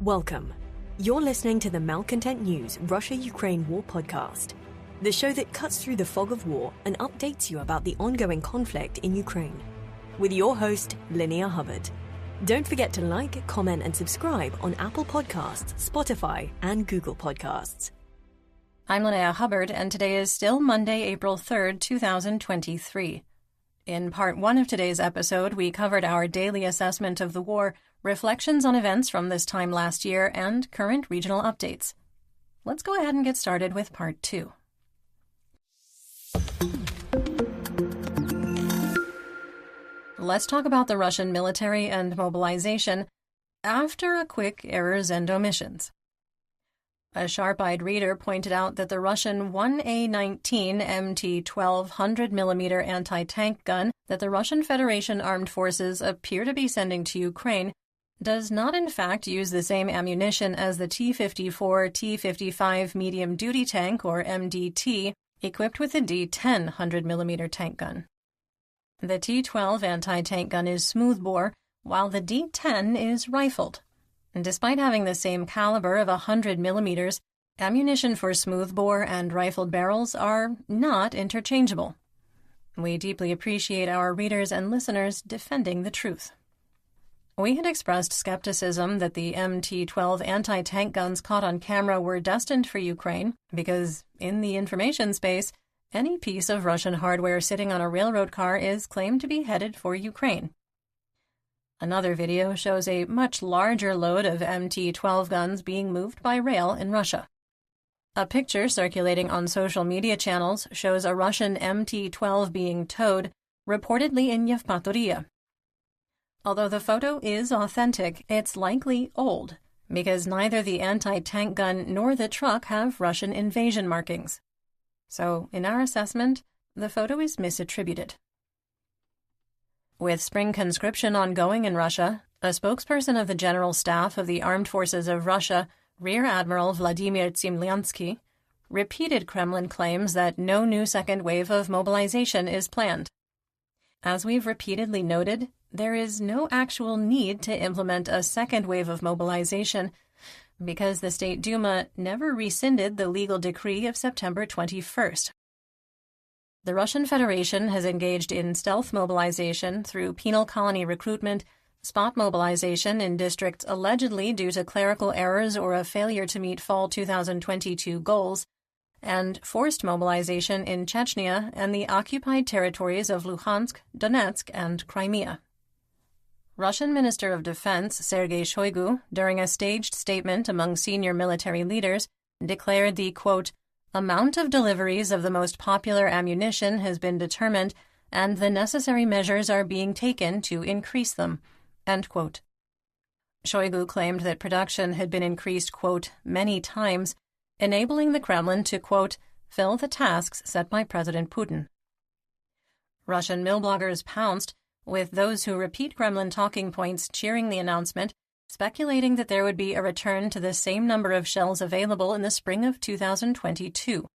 Welcome. You're listening to the Malcontent News Russia-Ukraine War podcast, the show that cuts through the fog of war and updates you about the ongoing conflict in Ukraine. With your host, Linnea Hubbard. Don't forget to like, comment, and subscribe on Apple Podcasts, Spotify, and Google Podcasts. I'm Linnea Hubbard, and today is still Monday, April 3rd, 2023. In part 1 of today's episode, we covered our daily assessment of the war, reflections on events from this time last year, and current regional updates. Let's go ahead and get started with part 2. Let's talk about the Russian military and mobilization after a quick errors and omissions. A sharp-eyed reader pointed out that the Russian 1A-19 MT-12 100mm anti-tank gun that the Russian Federation Armed Forces appear to be sending to Ukraine does not in fact use the same ammunition as the T-54 T-55 medium-duty tank, or MDT, equipped with the D-10 100mm tank gun. The T-12 anti-tank gun is smoothbore, while the D-10 is rifled. Despite having the same caliber of 100 millimeters, ammunition for smoothbore and rifled barrels are not interchangeable. We deeply appreciate our readers and listeners defending the truth. We had expressed skepticism that the MT-12 anti-tank guns caught on camera were destined for Ukraine because, in the information space, any piece of Russian hardware sitting on a railroad car is claimed to be headed for Ukraine. Another video shows a much larger load of MT-12 guns being moved by rail in Russia. A picture circulating on social media channels shows a Russian MT-12 being towed, reportedly in Yevpatoria. Although the photo is authentic, it's likely old, because neither the anti-tank gun nor the truck have Russian invasion markings. So, in our assessment, the photo is misattributed. With spring conscription ongoing in Russia, a spokesperson of the General Staff of the Armed Forces of Russia, Rear Admiral Vladimir Tsimlyansky, repeated Kremlin claims that no new second wave of mobilization is planned. As we've repeatedly noted, there is no actual need to implement a second wave of mobilization because the State Duma never rescinded the legal decree of September 21st. The Russian Federation has engaged in stealth mobilization through penal colony recruitment, spot mobilization in districts allegedly due to clerical errors or a failure to meet fall 2022 goals, and forced mobilization in Chechnya and the occupied territories of Luhansk, Donetsk, and Crimea. Russian Minister of Defense Sergei Shoigu, during a staged statement among senior military leaders, declared the, quote, amount of deliveries of the most popular ammunition has been determined and the necessary measures are being taken to increase them, end quote. Shoigu claimed that production had been increased, quote, many times, enabling the Kremlin to, quote, fill the tasks set by President Putin. Russian mill bloggers pounced, with those who repeat Kremlin talking points cheering the announcement, speculating that there would be a return to the same number of shells available in the spring of 2022.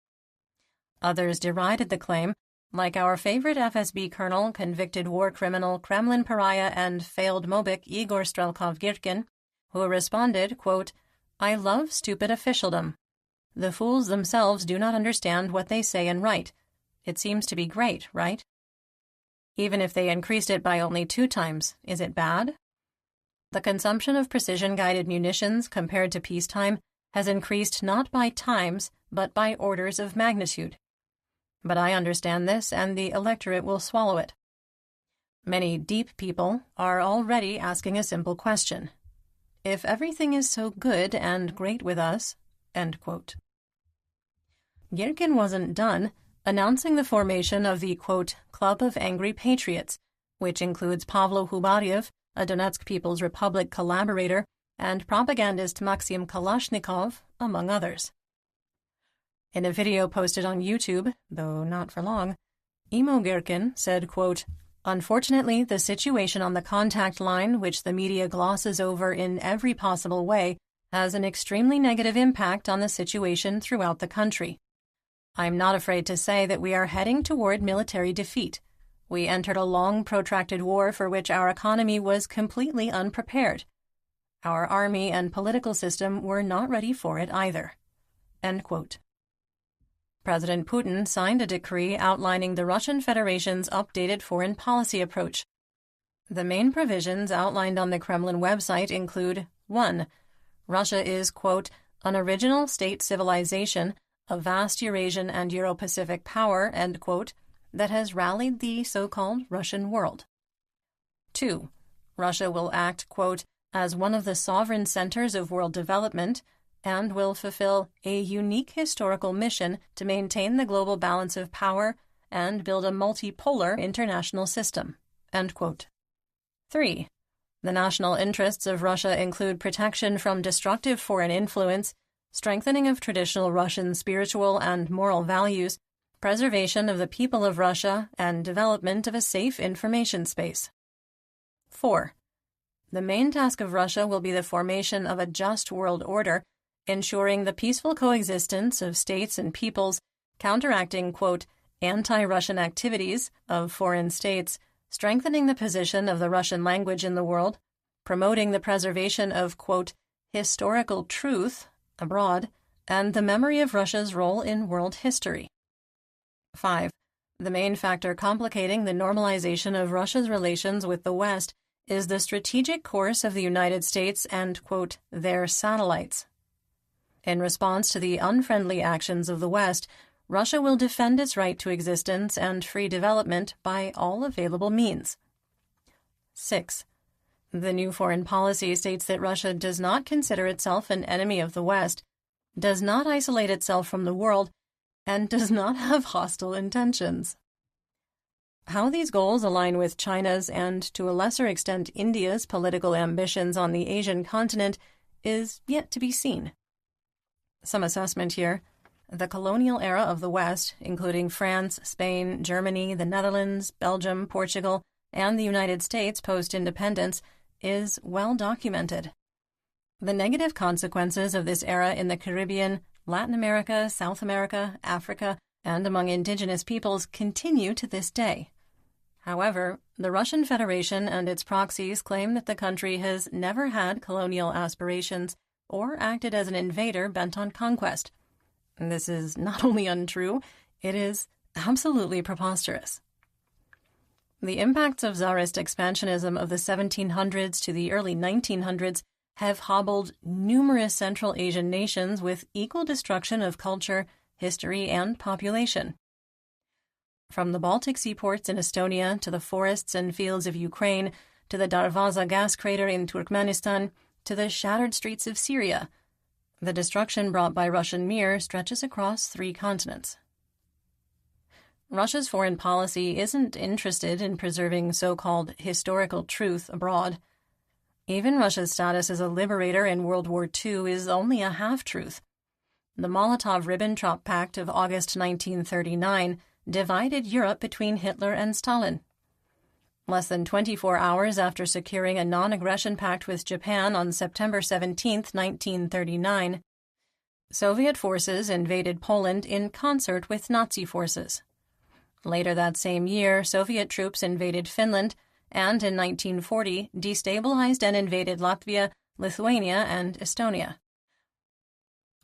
Others derided the claim, like our favorite FSB colonel, convicted war criminal, Kremlin pariah, and failed Mobik Igor Strelkov-Girkin, who responded, quote, I love stupid officialdom. The fools themselves do not understand what they say and write. It seems to be great, right? Even if they increased it by only 2 times, is it bad? The consumption of precision-guided munitions compared to peacetime has increased not by times, but by orders of magnitude. But I understand this, and the electorate will swallow it. Many deep people are already asking a simple question. If everything is so good and great with us, end quote. Girkin wasn't done, announcing the formation of the, quote, Club of Angry Patriots, which includes Pavlo Hubariev, a Donetsk People's Republic collaborator, and propagandist Maxim Kalashnikov, among others. In a video posted on YouTube, though not for long, Emo Girkin said, quote, unfortunately, the situation on the contact line, which the media glosses over in every possible way, has an extremely negative impact on the situation throughout the country. I'm not afraid to say that we are heading toward military defeat. We entered a long, protracted war for which our economy was completely unprepared. Our army and political system were not ready for it either." End quote. President Putin signed a decree outlining the Russian Federation's updated foreign policy approach. The main provisions outlined on the Kremlin website include 1. Russia is, quote, "an original state civilization, a vast Eurasian and Euro-Pacific power," end quote, that has rallied the so-called Russian world. 2. Russia will act, quote, "as one of the sovereign centers of world development," and will fulfill a unique historical mission to maintain the global balance of power and build a multipolar international system. End quote. 3. The national interests of Russia include protection from destructive foreign influence, strengthening of traditional Russian spiritual and moral values, preservation of the people of Russia, and development of a safe information space. 4. The main task of Russia will be the formation of a just world order, ensuring the peaceful coexistence of states and peoples, counteracting, quote, "anti-Russian activities" of foreign states, strengthening the position of the Russian language in the world, promoting the preservation of, quote, "historical truth" abroad, and the memory of Russia's role in world history. 5. The main factor complicating the normalization of Russia's relations with the West is the strategic course of the United States and, quote, "their satellites." In response to the unfriendly actions of the West, Russia will defend its right to existence and free development by all available means. 6. The new foreign policy states that Russia does not consider itself an enemy of the West, does not isolate itself from the world, and does not have hostile intentions. How these goals align with China's and, to a lesser extent, India's political ambitions on the Asian continent is yet to be seen. Some assessment here. The colonial era of the West, including France, Spain, Germany, the Netherlands, Belgium, Portugal, and the United States post-independence, is well documented. The negative consequences of this era in the Caribbean, Latin America, South America, Africa, and among indigenous peoples continue to this day. However, the Russian Federation and its proxies claim that the country has never had colonial aspirations or acted as an invader bent on conquest. This is not only untrue, it is absolutely preposterous. The impacts of Tsarist expansionism of the 1700s to the early 1900s have hobbled numerous Central Asian nations with equal destruction of culture, history, and population. From the Baltic seaports in Estonia to the forests and fields of Ukraine, to the Darvaza gas crater in Turkmenistan, to the shattered streets of Syria, the destruction brought by Russian Mir stretches across 3 continents. Russia's foreign policy isn't interested in preserving so-called historical truth abroad. Even Russia's status as a liberator in World War II is only a half-truth. The Molotov-Ribbentrop Pact of August 1939 divided Europe between Hitler and Stalin. Less than 24 hours after securing a non-aggression pact with Japan on September 17, 1939, Soviet forces invaded Poland in concert with Nazi forces. Later that same year, Soviet troops invaded Finland and, in 1940, destabilized and invaded Latvia, Lithuania, and Estonia.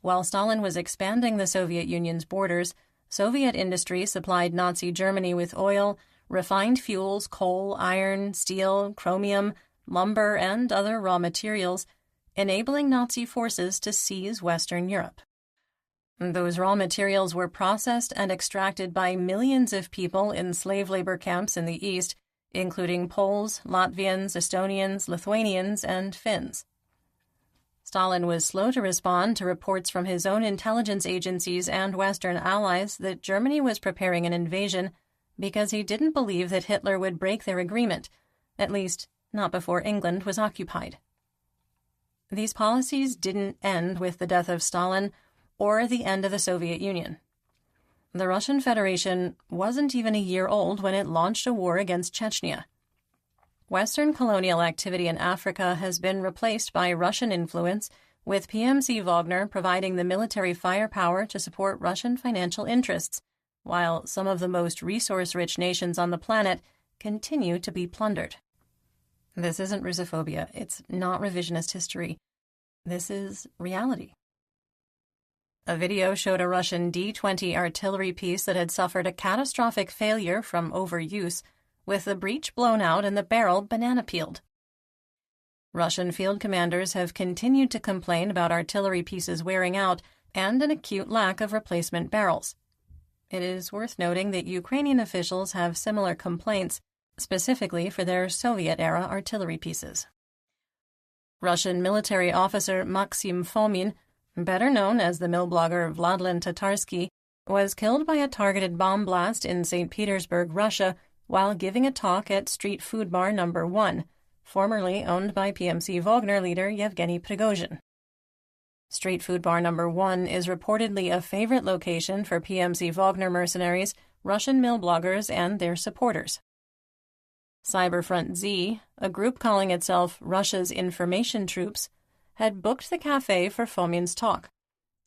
While Stalin was expanding the Soviet Union's borders, Soviet industry supplied Nazi Germany with oil, refined fuels, coal, iron, steel, chromium, lumber, and other raw materials, enabling Nazi forces to seize Western Europe. Those raw materials were processed and extracted by millions of people in slave labor camps in the East, including Poles, Latvians, Estonians, Lithuanians, and Finns. Stalin was slow to respond to reports from his own intelligence agencies and Western allies that Germany was preparing an invasion because he didn't believe that Hitler would break their agreement, at least not before England was occupied. These policies didn't end with the death of Stalin or the end of the Soviet Union. The Russian Federation wasn't even a year old when it launched a war against Chechnya. Western colonial activity in Africa has been replaced by Russian influence, with PMC Wagner providing the military firepower to support Russian financial interests, while some of the most resource-rich nations on the planet continue to be plundered. This isn't Russophobia. It's not revisionist history. This is reality. A video showed a Russian D-20 artillery piece that had suffered a catastrophic failure from overuse, with the breech blown out and the barrel banana-peeled. Russian field commanders have continued to complain about artillery pieces wearing out and an acute lack of replacement barrels. It is worth noting that Ukrainian officials have similar complaints, specifically for their Soviet-era artillery pieces. Russian military officer Maxim Fomin, better known as the mill blogger Vladlen Tatarsky, was killed by a targeted bomb blast in St. Petersburg, Russia, while giving a talk at Street Food Bar No. 1, formerly owned by PMC Wagner leader Yevgeny Prigozhin. Street Food Bar No. 1 is reportedly a favorite location for PMC Wagner mercenaries, Russian mill bloggers, and their supporters. Cyberfront Z, a group calling itself Russia's Information Troops, had booked the cafe for Fomin's talk.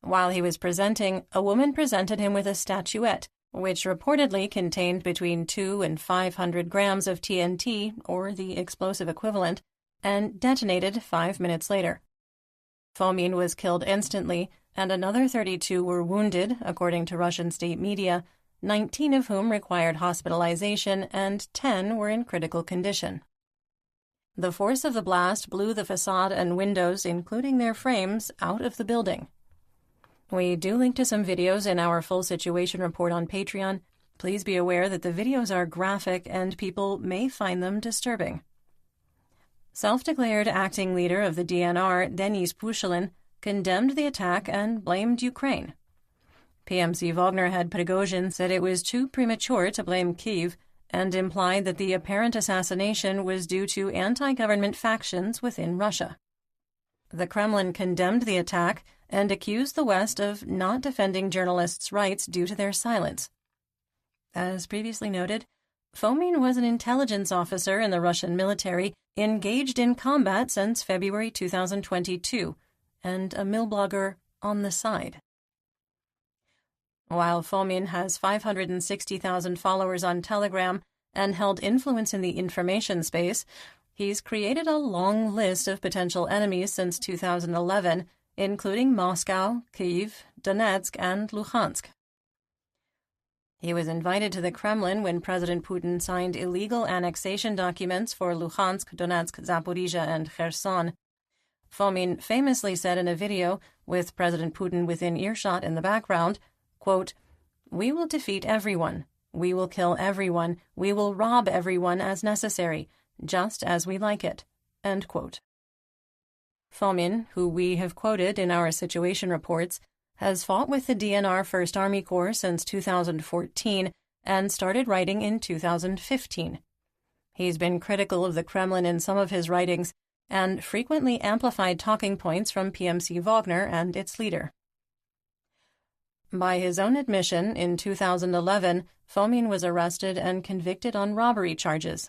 While he was presenting, a woman presented him with a statuette, which reportedly contained between 200 and 500 grams of TNT, or the explosive equivalent, and detonated 5 minutes later. Fomin was killed instantly, and another 32 were wounded, according to Russian state media, 19 of whom required hospitalization and 10 were in critical condition. The force of the blast blew the facade and windows, including their frames, out of the building. We do link to some videos in our full situation report on Patreon. Please be aware that the videos are graphic and people may find them disturbing. Self-declared acting leader of the DNR, Denis Pushilin, condemned the attack and blamed Ukraine. PMC Wagner head Prigozhin said it was too premature to blame Kyiv and implied that the apparent assassination was due to anti-government factions within Russia. The Kremlin condemned the attack and accused the West of not defending journalists' rights due to their silence. As previously noted, Fomin was an intelligence officer in the Russian military engaged in combat since February 2022, and a mill blogger on the side. While Fomin has 560,000 followers on Telegram and held influence in the information space, he's created a long list of potential enemies since 2011, including Moscow, Kyiv, Donetsk, and Luhansk. He was invited to the Kremlin when President Putin signed illegal annexation documents for Luhansk, Donetsk, Zaporizhia, and Kherson. Fomin famously said in a video, with President Putin within earshot in the background, quote, "We will defeat everyone. We will kill everyone. We will rob everyone as necessary, just as we like it." End quote. Fomin, who we have quoted in our situation reports, has fought with the DNR 1st Army Corps since 2014 and started writing in 2015. He's been critical of the Kremlin in some of his writings and frequently amplified talking points from PMC Wagner and its leader. By his own admission, in 2011, Fomin was arrested and convicted on robbery charges.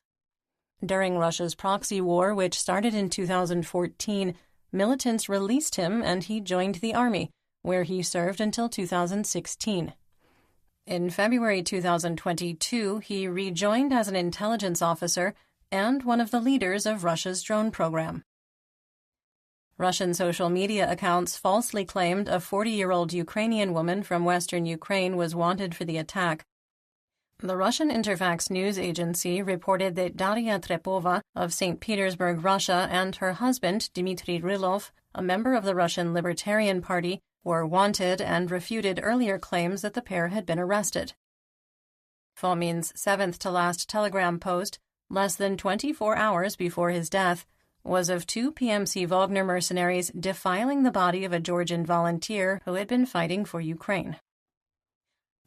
During Russia's proxy war, which started in 2014, militants released him and he joined the army, where he served until 2016. In February 2022, he rejoined as an intelligence officer and one of the leaders of Russia's drone program. Russian social media accounts falsely claimed a 40-year-old Ukrainian woman from western Ukraine was wanted for the attack. The Russian Interfax news agency reported that Daria Trepova of St. Petersburg, Russia, and her husband, Dmitry Rylov, a member of the Russian Libertarian Party, were wanted and refuted earlier claims that the pair had been arrested. Fomin's seventh-to-last Telegram post, less than 24 hours before his death, was of 2 PMC Wagner mercenaries defiling the body of a Georgian volunteer who had been fighting for Ukraine.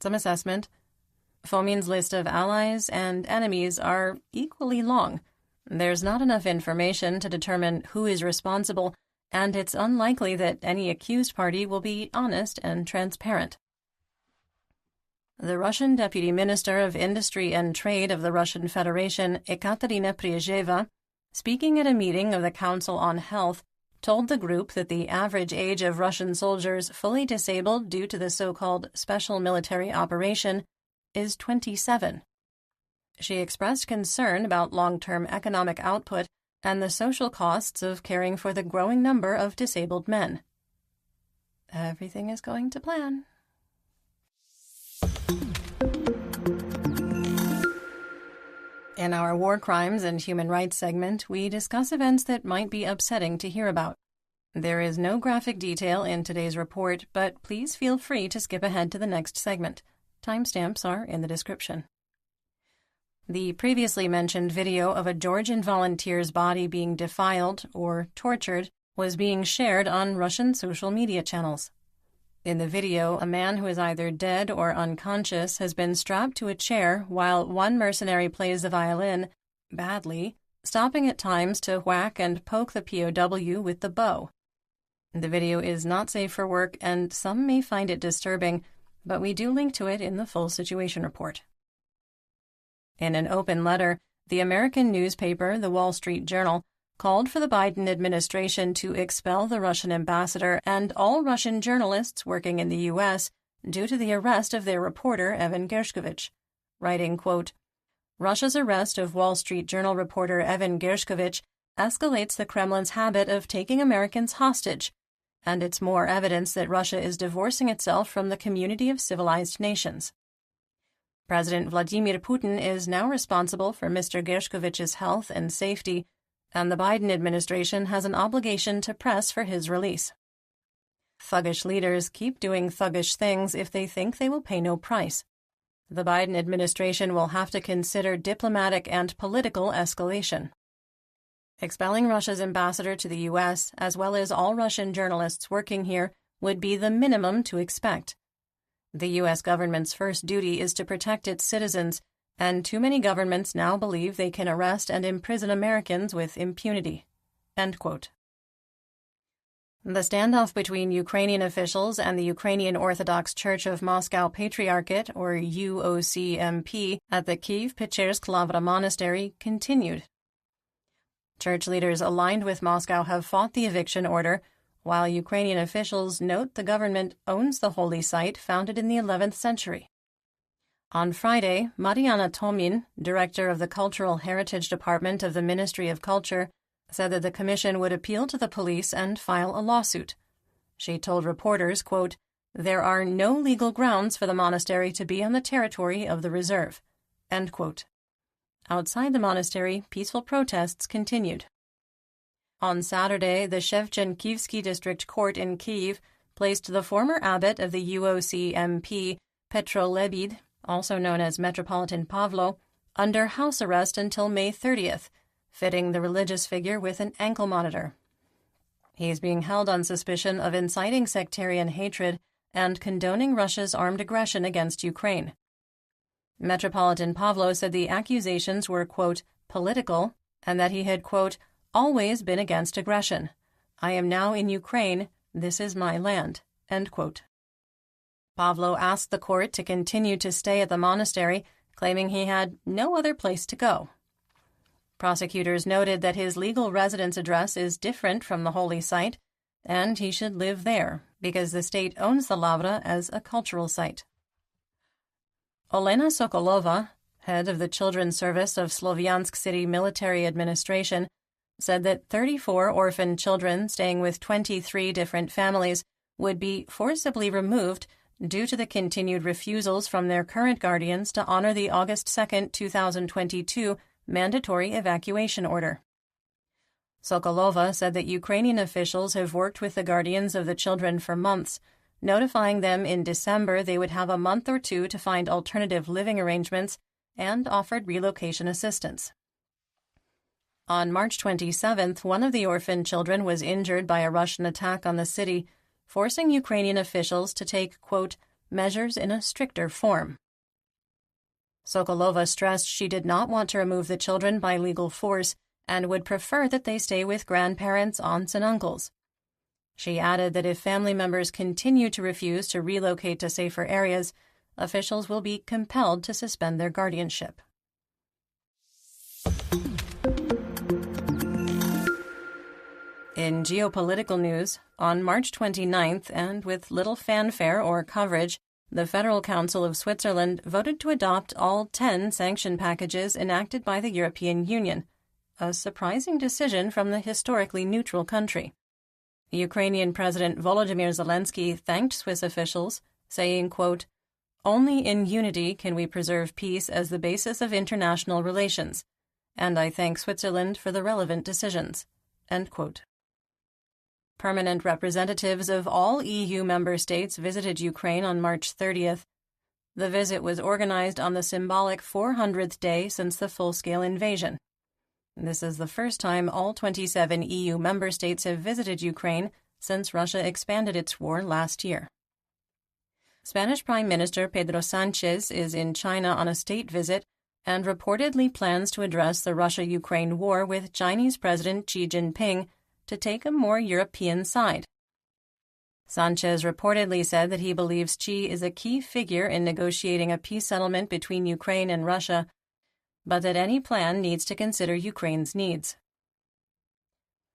Some assessment. Fomin's list of allies and enemies are equally long. There's not enough information to determine who is responsible, and it's unlikely that any accused party will be honest and transparent. The Russian Deputy Minister of Industry and Trade of the Russian Federation, Ekaterina Priazheva, speaking at a meeting of the Council on Health, told the group that the average age of Russian soldiers fully disabled due to the so-called special military operation is 27. She expressed concern about long-term economic output and the social costs of caring for the growing number of disabled men. Everything is going to plan. In our War Crimes and Human Rights segment, we discuss events that might be upsetting to hear about. There is no graphic detail in today's report, but please feel free to skip ahead to the next segment. Timestamps are in the description. The previously mentioned video of a Georgian volunteer's body being defiled or tortured was being shared on Russian social media channels. In the video, a man who is either dead or unconscious has been strapped to a chair while one mercenary plays the violin, badly, stopping at times to whack and poke the POW with the bow. The video is not safe for work, and some may find it disturbing, but we do link to it in the full situation report. In an open letter, the American newspaper, The Wall Street Journal, called for the Biden administration to expel the Russian ambassador and all Russian journalists working in the U.S. due to the arrest of their reporter, Evan Gershkovich, writing, quote, "Russia's arrest of Wall Street Journal reporter Evan Gershkovich escalates the Kremlin's habit of taking Americans hostage, and it's more evidence that Russia is divorcing itself from the community of civilized nations. President Vladimir Putin is now responsible for Mr. Gershkovich's health and safety, and the Biden administration has an obligation to press for his release. Thuggish leaders keep doing thuggish things if they think they will pay no price. The Biden administration will have to consider diplomatic and political escalation. Expelling Russia's ambassador to the U.S., as well as all Russian journalists working here, would be the minimum to expect. The U.S. government's first duty is to protect its citizens, and too many governments now believe they can arrest and imprison Americans with impunity." End quote. The standoff between Ukrainian officials and the Ukrainian Orthodox Church of Moscow Patriarchate, or UOCMP, at the Kyiv-Pechersk Lavra Monastery continued. Church leaders aligned with Moscow have fought the eviction order, while Ukrainian officials note the government owns the holy site founded in the 11th century. On Friday, Mariana Tomin, director of the Cultural Heritage Department of the Ministry of Culture, said that the commission would appeal to the police and file a lawsuit. She told reporters, quote, "There are no legal grounds for the monastery to be on the territory of the reserve." End quote. Outside the monastery, peaceful protests continued. On Saturday, the Shevchenkivsky District Court in Kyiv placed the former abbot of the UOCMP, Petro Lebed, also known as Metropolitan Pavlo, under house arrest until May 30th, fitting the religious figure with an ankle monitor. He is being held on suspicion of inciting sectarian hatred and condoning Russia's armed aggression against Ukraine. Metropolitan Pavlo said the accusations were, quote, political, and that he had, quote, always been against aggression. I am now in Ukraine. This is my land, end quote. Pavlo asked the court to continue to stay at the monastery, claiming he had no other place to go. Prosecutors noted that his legal residence address is different from the holy site, and he should live there, because the state owns the Lavra as a cultural site. Olena Sokolova, head of the Children's Service of Slovyansk City Military Administration, said that 34 orphan children staying with 23 different families would be forcibly removed due to the continued refusals from their current guardians to honor the August 2, 2022 mandatory evacuation order. Sokolova said that Ukrainian officials have worked with the guardians of the children for months, notifying them in December they would have a month or two to find alternative living arrangements, and offered relocation assistance. On March 27th, one of the orphan children was injured by a Russian attack on the city, forcing Ukrainian officials to take, quote, measures in a stricter form. Sokolova stressed she did not want to remove the children by legal force and would prefer that they stay with grandparents, aunts, and uncles. She added that if family members continue to refuse to relocate to safer areas, officials will be compelled to suspend their guardianship. In geopolitical news, on March 29th, and with little fanfare or coverage, the Federal Council of Switzerland voted to adopt all 10 sanction packages enacted by the European Union, a surprising decision from the historically neutral country. Ukrainian President Volodymyr Zelensky thanked Swiss officials, saying, quote, "Only in unity can we preserve peace as the basis of international relations, and I thank Switzerland for the relevant decisions." End quote. Permanent representatives of all EU member states visited Ukraine on March 30th. The visit was organized on the symbolic 400th day since the full-scale invasion. This is the first time all 27 EU member states have visited Ukraine since Russia expanded its war last year. Spanish Prime Minister Pedro Sánchez is in China on a state visit and reportedly plans to address the Russia-Ukraine war with Chinese President Xi Jinping to take a more European side. Sánchez reportedly said that he believes Xi is a key figure in negotiating a peace settlement between Ukraine and Russia, but that any plan needs to consider Ukraine's needs.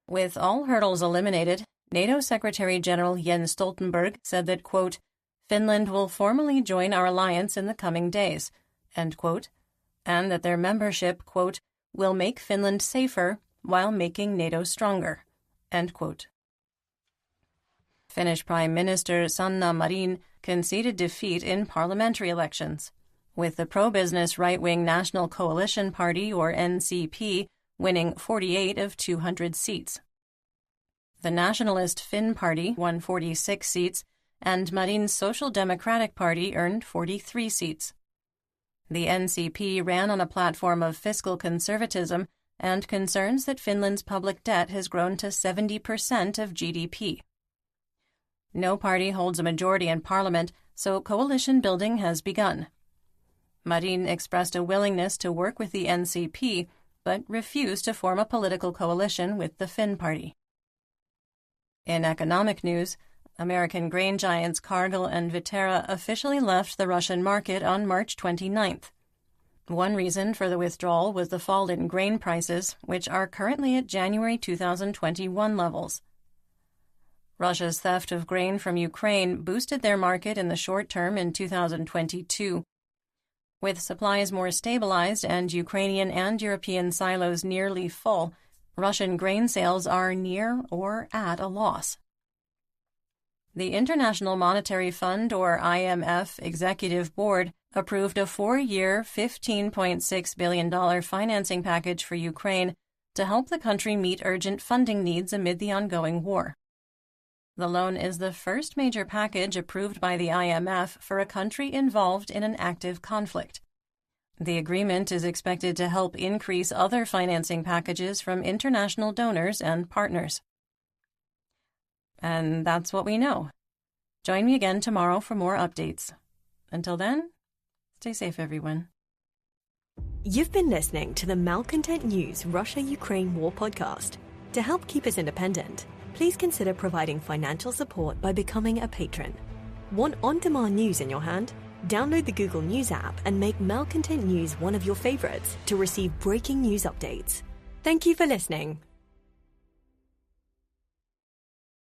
With all hurdles eliminated, NATO Secretary-General Jens Stoltenberg said that, quote, "Finland will formally join our alliance in the coming days," end quote, and that their membership, quote, "will make Finland safer while making NATO stronger," end quote. Finnish Prime Minister Sanna Marin conceded defeat in parliamentary elections, with the pro-business right-wing National Coalition Party, or NCP, winning 48 of 200 seats. The Nationalist Finn Party won 46 seats, and Marin's Social Democratic Party earned 43 seats. The NCP ran on a platform of fiscal conservatism and concerns that Finland's public debt has grown to 70% of GDP. No party holds a majority in parliament, so coalition building has begun. Marin expressed a willingness to work with the NCP, but refused to form a political coalition with the Finn Party. In economic news, American grain giants Cargill and Viterra officially left the Russian market on March 29th. One reason for the withdrawal was the fall in grain prices, which are currently at January 2021 levels. Russia's theft of grain from Ukraine boosted their market in the short term in 2022. With supplies more stabilized and Ukrainian and European silos nearly full, Russian grain sales are near or at a loss. The International Monetary Fund, or IMF, Executive Board approved a 4-year, $15.6 billion financing package for Ukraine to help the country meet urgent funding needs amid the ongoing war. The loan is the first major package approved by the IMF for a country involved in an active conflict. The agreement is expected to help increase other financing packages from international donors and partners. And that's what we know. Join me again tomorrow for more updates. Until then, stay safe, everyone. You've been listening to the Malcontent News Russia-Ukraine War podcast. To help keep us independent, please consider providing financial support by becoming a patron. Want on-demand news in your hand? Download the Google News app and make Malcontent News one of your favorites to receive breaking news updates. Thank you for listening.